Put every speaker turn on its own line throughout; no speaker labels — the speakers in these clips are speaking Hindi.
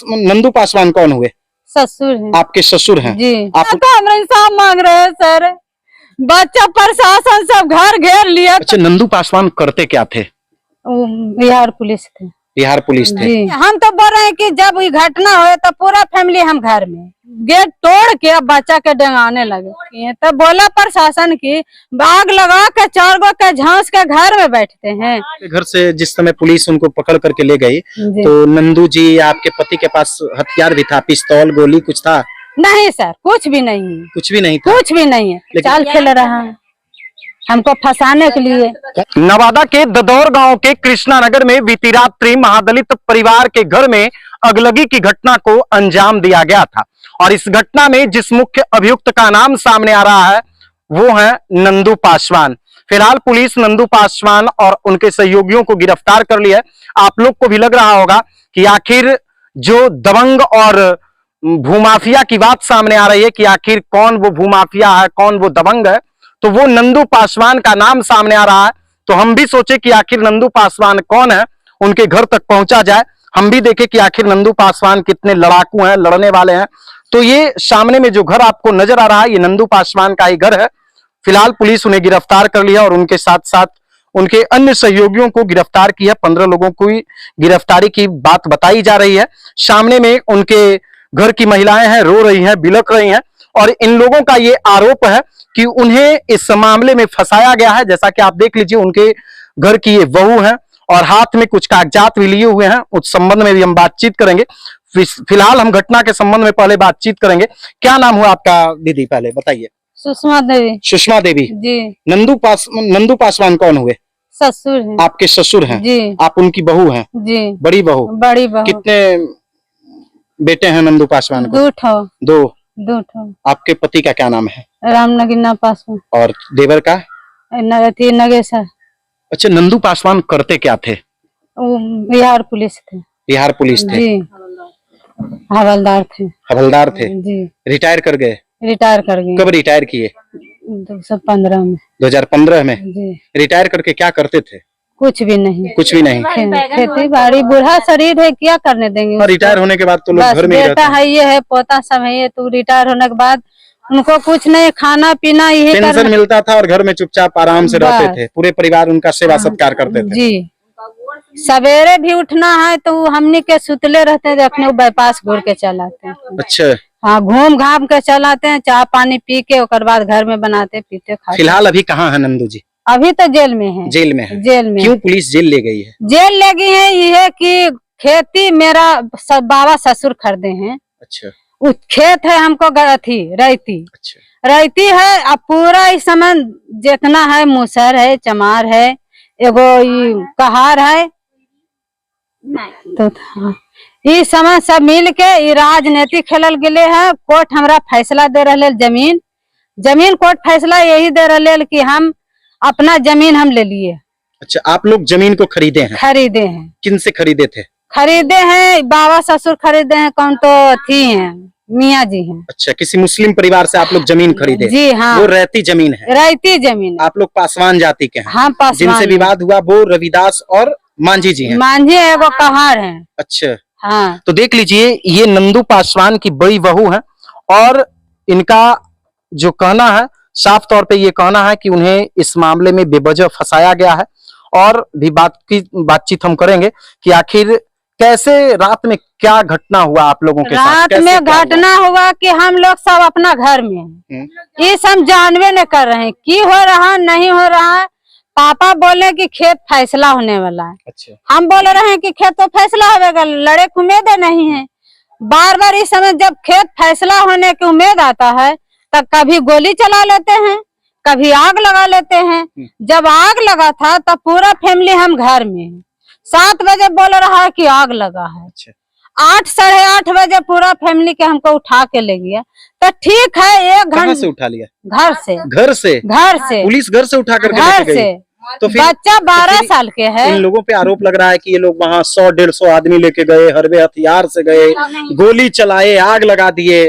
नंदू पासवान कौन हुए?
ससुर है।
आपके ससुर हैं
जी।
आप
तो हम इंसाफ मांग रहे हैं सर, बच्चा प्रशासन सब घर घेर लिया।
अच्छा, नंदू पासवान करते क्या थे?
बिहार पुलिस थे।
बिहार पुलिस थे।
जी। हम तो बोल रहे हैं कि जब ये घटना हुए तो पूरा फैमिली हम घर में गेट तोड़ के अब बच्चा के डेंगाने लगे, तो बोला प्रशासन की आग लगा के 4 गो के झांस के घर में बैठते हैं।
घर से जिस समय पुलिस उनको पकड़ करके ले गई तो नंदू जी आपके पति के पास हथियार भी था, पिस्तौल गोली कुछ था?
नहीं सर, कुछ भी नहीं है।
कुछ भी नहीं था?
कुछ भी नहीं है। चाल खेल रहा है हमको फंसाने के लिए।
नवादा के ददौर गांव के कृष्णा नगर में बीती रात्रि महादलित परिवार के घर में अगलगी की घटना को अंजाम दिया गया था और इस घटना में जिस मुख्य अभियुक्त का नाम सामने आ रहा है वो है नंदू पासवान। फिलहाल पुलिस नंदू पासवान और उनके सहयोगियों को गिरफ्तार कर लिया है। आप लोग को भी लग रहा होगा कि आखिर जो दबंग और भूमाफिया की बात सामने आ रही है कि आखिर कौन वो भूमाफिया है, कौन वो दबंग है, तो वो नंदू पासवान का नाम सामने आ रहा है। तो हम भी सोचे कि आखिर नंदू पासवान कौन है, उनके घर तक पहुंचा जाए, हम भी देखें कि आखिर नंदू पासवान कितने लड़ाकू हैं, लड़ने वाले हैं। तो ये सामने में जो घर आपको नजर आ रहा है ये नंदू पासवान का ही घर है। फिलहाल पुलिस उन्हें गिरफ्तार कर लिया और उनके साथ साथ उनके अन्य सहयोगियों को गिरफ्तार किया। 15 लोगों को गिरफ्तारी की बात बताई जा रही है। सामने में उनके घर की महिलाएं हैं, रो रही हैं, बिलख रही हैं और इन लोगों का ये आरोप है कि उन्हें इस मामले में फंसाया गया है। जैसा कि आप देख लीजिए उनके घर की ये बहू है और हाथ में कुछ कागजात भी लिए हुए हैं, उस संबंध में भी हम बातचीत करेंगे। फिलहाल हम घटना के संबंध में पहले बातचीत करेंगे। क्या नाम हुआ आपका दीदी, पहले बताइए?
सुषमा देवी।
सुषमा देवी
जी।
नंदू पासवान कौन हुए?
ससुर है।
आपके ससुर हैं?
जी।
आप उनकी बहू हैं?
जी।
बड़ी बहू?
बड़ी बहू।
कितने बेटे हैं नंदू पासवान को?
2 ठो।
2
ठो।
आपके पति का क्या नाम है?
रामनगीना पासवान।
और देवर का?
नगेश।
अच्छा, नंदू पासवान करते क्या थे?
बिहार पुलिस थे।
बिहार पुलिस थे?
जी। हवलदार थे।
हवलदार थे?
जी।
रिटायर कर गए?
रिटायर कर गए।
कब रिटायर किए?
2015 में।
2015 में?
जी।
रिटायर करके क्या करते थे?
कुछ भी नहीं।
कुछ भी नहीं?
खेती बाड़ी, बूढ़ा शरीर है, क्या करने देंगे?
रिटायर होने के बाद तो लोग घर में ही रहते हैं।
बेटा है, ये है, पोता सब है, ये तो रिटायर होने के बाद उनको कुछ नहीं, खाना पीना यही
पेंशन मिलता था और घर में चुपचाप आराम से रहते थे। पूरे परिवार उनका सेवा सत्कार करते थे।
जी। सवेरे भी उठना है तो हमने के सुतले रहते हैं, अपने बाईपास घूर के चलाते हैं।
अच्छा।
हाँ, घूम घाम के चलाते हैं, चाय पानी पी के उसके बाद घर में बनाते पीते खाते।
फिलहाल अभी कहाँ है नंदू जी?
अभी तो जेल में है।
जेल में है?
जेल में।
क्यों पुलिस जेल ले गई है?
जेल ले गई है ये कि खेती मेरा बाबा ससुर खरीदे हैं।
अच्छा।
उस खेत है हमको थी रैती।
अच्छा।
रैती है। अब पूरा इस समय जितना है, मूसर है, चमार है, एगो कहार है, तो इस समय सब मिल के राजनीति खेलल गए है। कोर्ट हमरा फैसला दे रहे, जमीन कोर्ट फैसला यही दे रहे कि हम अपना जमीन हम ले लिए।
अच्छा, आप लोग जमीन को खरीदे हैं?
खरीदे हैं।
किन से खरीदे थे?
खरीदे हैं, बाबा ससुर खरीदे हैं, कौन तो थी हैं, मियाँ जी हैं।
अच्छा, किसी मुस्लिम परिवार से आप लोग जमीन खरीदे?
जी हाँ।
वो रहती जमीन है?
रहती जमीन।
आप लोग पासवान जाति के हैं?
हाँ, पासवान।
जिनसे विवाद हुआ वो रविदास और मांझी जी हैं?
मांझी एगो कहार है।
अच्छा।
हाँ।
तो देख लीजिए ये नंदू पासवान की बड़ी बहू है और इनका जो कहना है, साफ तौर पे ये कहना है कि उन्हें इस मामले में बेवजह फंसाया गया है। और भी बातचीत हम करेंगे कि आखिर कैसे रात में क्या घटना हुआ आप लोगों के साथ?
रात में घटना हुआ कि हम लोग सब अपना घर में हैं, ये सब जानवे न कर रहे हैं की हो रहा नहीं हो रहा है। पापा बोले कि खेत फैसला होने वाला है।
अच्छा।
हम बोल रहे हैं कि खेत तो फैसला होगा, लड़े की उम्मीद नहीं है। बार बार इस समय जब खेत फैसला होने की उम्मीद आता है तब कभी गोली चला लेते हैं, कभी आग लगा लेते हैं। जब आग लगा था तब पूरा फैमिली हम घर में 7 बजे बोल रहा है कि आग लगा है।
अच्छा।
8 साढ़े 8 बजे पूरा फैमिली के हमको उठा के ले गया। तो ठीक है, 1 घंटे
से उठा लिया?
घर से। घर से
पुलिस घर से उठा करके
घर से।
तो फिर
बच्चा 12 साल के है।
इन लोगों पे आरोप लग रहा है कि ये लोग वहाँ 100-150 आदमी लेके गए, हरबे हथियार से गए, गोली चलाए, आग लगा दिए।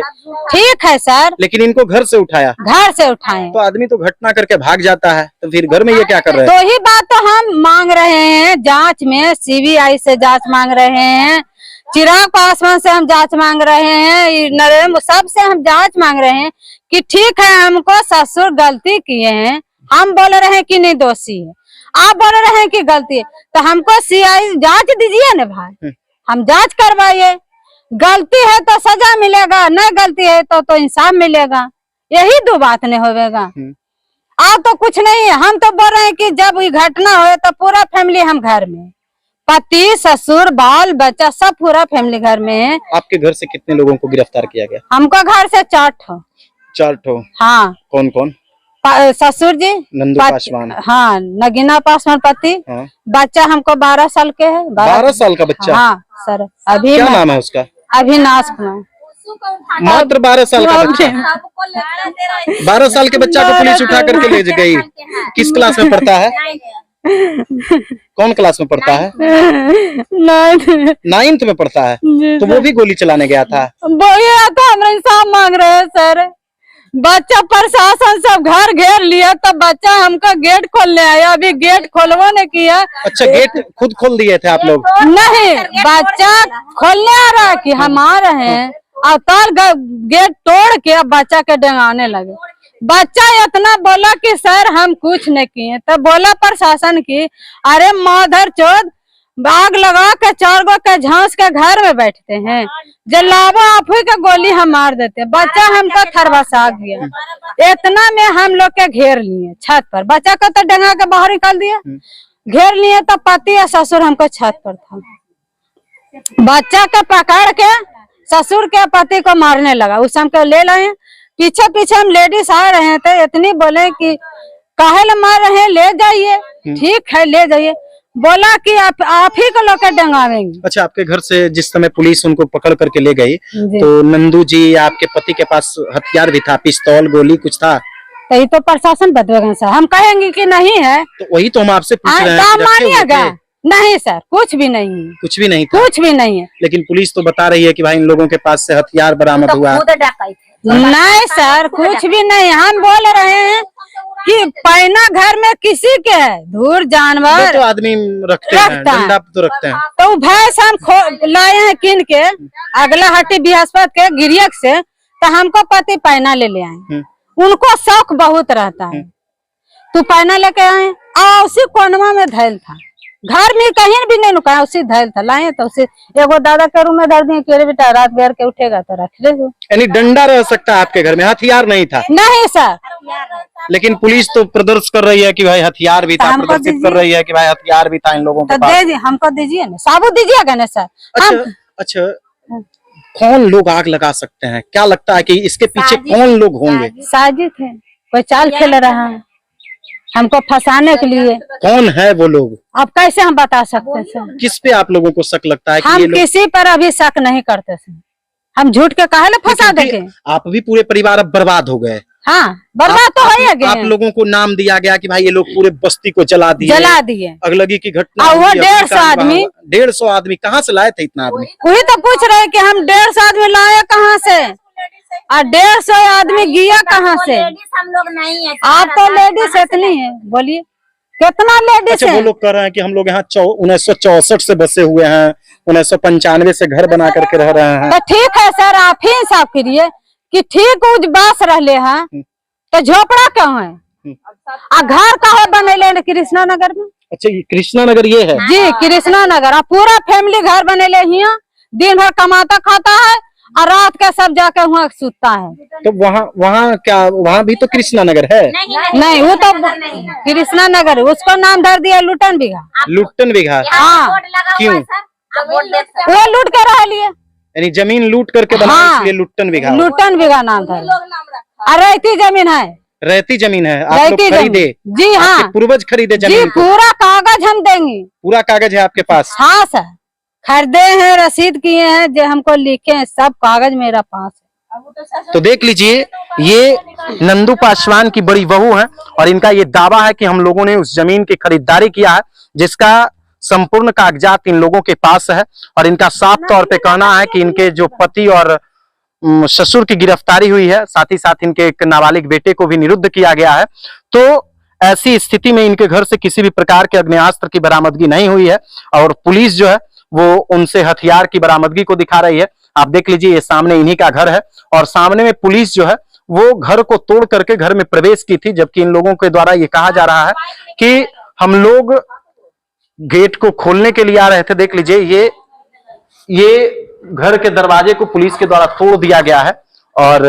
ठीक है सर,
लेकिन इनको घर से उठाया?
घर से उठाए।
तो आदमी तो घटना करके भाग जाता है, तो फिर घर में ये क्या कर रहे
हैं? तो ही बात तो हम मांग रहे हैं, जांच में CBI से जांच मांग रहे हैं चिराग पासवान से हम जांच मांग रहे हैं, ये नरेंद्र सब से हम जांच मांग रहे हैं कि ठीक है हमको ससुर गलती किए हैं, हम बोल रहे हैं कि नहीं दोषी है, आप बोल रहे हैं कि गलती है, तो हमको सीआई जांच दीजिए ना भाई, हम जांच करवाइए, गलती है तो सजा मिलेगा, नहीं गलती है तो इंसाफ मिलेगा, यही दो बात नहीं होगा। आप तो कुछ नहीं है, हम तो बोल रहे हैं कि जब ये घटना हुए तो पूरा फैमिली हम घर में, पति ससुर बाल बच्चा सब पूरा फैमिली घर में है।
आपके घर से कितने लोगों को गिरफ्तार किया गया?
हमको घर से 4 ठो।
4 ठो?
हाँ।
कौन कौन?
ससुर जी
नंदू पासवान,
हाँ, नगीना पासवान पति,
हाँ।
बच्चा हमको 12 साल के है।
12 साल का बच्चा?
हाँ सर। अभी
क्या नाम है उसका?
अविनाश कुमार।
मात्र 12 साल का बच्चा? 12 साल के बच्चा को पुलिस उठा करके ले गई। किस क्लास में पढ़ता है? कौन क्लास में पढ़ता है? 9th में पढ़ता है। तो वो भी गोली चलाने गया था?
हम इंसाफ मांग रहे हैं सर, बच्चा प्रशासन सब घर घेर लिया, तो बच्चा हमका गेट खोलने आया, अभी गेट खोलवा नहीं किया।
अच्छा, गेट खुद खोल दिए थे आप लोग?
नहीं, बच्चा खोलने आ रहा है कि हम आ रहे हैं, और तब गेट तोड़ के अब बच्चा के डंगाने लगे। बच्चा इतना बोला कि सर हम कुछ नहीं किए, तब बोला प्रशासन की अरे माधर चौथ, आग लगा के 4 गो के झांस के घर में बैठते हैं, जलावा आप ही के गोली हम मार देते। बच्चा हमको थरबसा गया, इतना में हम लोग के घेर लिए छत पर, बच्चा को तो डंगा के बाहर निकाल दिया, घेर लिए तो पति और ससुर हमको छत पर था, बच्चा को पकड़ के ससुर के पति को मारने लगा। उस हमको ले लाए, पीछे पीछे हम लेडीज आ रहे हैं, तो इतनी बोले कि काहे ल मार रहे हैं, ले जाइए। ठीक है ले जाइए, बोला कि आप ही को लोग डंगावेंगे।
अच्छा, आपके घर से जिस समय पुलिस उनको पकड़ करके ले गई, तो नंदू जी आपके पति के पास हथियार भी था, पिस्तौल गोली कुछ था?
तो ये तो प्रशासन बदलेगा सर, हम कहेंगे कि नहीं है,
तो वही तो हम आपसे पूछ रहे हैं।
मानिएगा? नहीं सर, कुछ भी नहीं है,
कुछ भी नहीं था? कुछ
भी नहीं है।
लेकिन पुलिस तो बता रही है कि भाई इन लोगों के पास से हथियार बरामद हुआ।
नहीं सर, कुछ भी नहीं, हम बोल रहे हैं कि पैना घर में किसी के है, धूर जानवर
तो आदमी रखते हैं, डंडा तो रखते हैं।
तो भैंस हम लाए हैं किन के, अगला हट्टी बृहस्पति के गिरियक से, तो हमको पति पैना ले आए, उनको शौक बहुत रहता है, तो पैना लेके आए, और उसी कोनवा में धैल था, घर में कहीं भी नहीं नुकाया, उसी धैल था, लाए तो उसे एगो दादा के रूम में धर दिए कि बेटा रात घेर के उठेगा तो रख ले।
यानी डंडा रह सकता है आपके घर में, हथियार नहीं था?
नहीं सर।
लेकिन पुलिस तो प्रदर्शन कर रही है कि भाई हथियार भी था, प्रदर्शित कर रही है कि भाई हथियार भी था इन लोगों के पास।
हमको दीजिए ना, साबुत दीजिएगा ना सर।
अच्छा, कौन लोग आग लगा सकते हैं? क्या लगता है कि इसके पीछे कौन लोग होंगे?
साजिद है, कोई चाल खेल रहा है हमको फंसाने के लिए।
कौन है वो लोग?
अब कैसे हम बता सकते हैं सर?
किस पे आप लोगों को शक लगता है?
हम किसी पर अभी शक नहीं करते सर, हम झूठ के काहे ले फंसा देंगे?
आप भी पूरे परिवार अब बर्बाद हो गए।
हाँ, बर्बाद तो है।
आप लोगों को नाम दिया गया कि भाई ये लोग पूरे बस्ती को जला दिए, अगलगी की घटना।
वो 150 आदमी,
150 आदमी कहाँ से लाए थे इतना आदमी?
वही तो पूछ रहे कि हम 150 आदमी लाए कहाँ से, और 150 आदमी गया कहाँ से?
हम लोग नहीं है,
आप तो लेडीज इतनी है, बोलिए कितना लेडीज?
अच्छा, वो लोग कह रहे हैं कि हम लोग यहाँ 1964 से बसे हुए हैं, 1995 से घर बना करके रह रहे हैं।
तो ठीक है सर, आप ही इंसाफ करिए कि ठीक उज बास रहले हैं, तो झोपड़ा क्यों है, आ घर कहाँ बनेले कृष्णा नगर में?
अच्छा, ये कृष्णा नगर ये है?
जी कृष्णा नगर, पूरा फैमिली घर बनेले हिया, दिन भर कमाता खाता है और रात का सब जाके वहाँ सूता है।
तो वहाँ क्या, वहाँ भी तो कृष्णा नगर है?
नहीं, वो तो कृष्णा नगर, उसको नाम धर दिया लुटन बिघा।
लुटन बिघा?
हाँ।
क्यों?
वो लूट के रह लिए,
यानी जमीन लूट करके बना, इसलिए लुटन बिघा।
लुटन बिघा नाम था। रहती जमीन है,
रहती जमीन है, आप लोग खरीदे?
जी हाँ,
पूर्वज खरीदे जमीन?
जी, पूरा कागज हम देंगे।
पूरा कागज है आपके पास?
हाँ सर, खरीदे हैं, रसीद किए हैं, जो हमको लिखे हैं, सब कागज मेरा पास है।
तो देख लीजिए, ये नंदू पासवान की बड़ी बहू है और इनका ये दावा है कि हम लोगों ने उस जमीन की खरीदारी किया है, जिसका संपूर्ण कागजात इन लोगों के पास है। और इनका साफ तौर पे कहना है कि इनके जो पति और ससुर की गिरफ्तारी हुई है, साथ ही साथ इनके एक नाबालिग बेटे को भी निरुद्ध किया गया है। तो ऐसी स्थिति में इनके घर से किसी भी प्रकार के आग्नेयास्त्र की बरामदगी नहीं हुई है और पुलिस जो है वो उनसे हथियार की बरामदगी को दिखा रही है। आप देख लीजिए, ये सामने इन्हीं का घर है और सामने में पुलिस जो है वो घर को तोड़ करके घर में प्रवेश की थी, जबकि इन लोगों के द्वारा ये कहा जा रहा है कि हम लोग गेट को खोलने के लिए आ रहे थे। देख लीजिए, ये घर के दरवाजे को पुलिस के द्वारा तोड़ दिया गया है और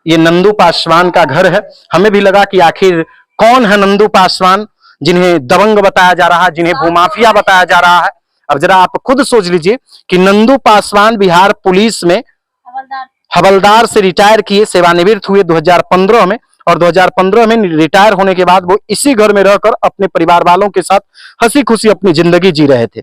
ये नंदू पासवान का घर है। हमें भी लगा कि आखिर कौन है नंदू पासवान, जिन्हें दबंग बताया जा रहा है, जिन्हें भूमाफिया बताया जा रहा है। अब जरा आप खुद सोच लीजिए कि नंदू पासवान बिहार पुलिस में हवलदार से रिटायर किए, सेवानिवृत्त हुए 2015 में, और 2015 में रिटायर होने के बाद वो इसी घर में रहकर अपने परिवार वालों के साथ हंसी खुशी अपनी जिंदगी जी रहे थे।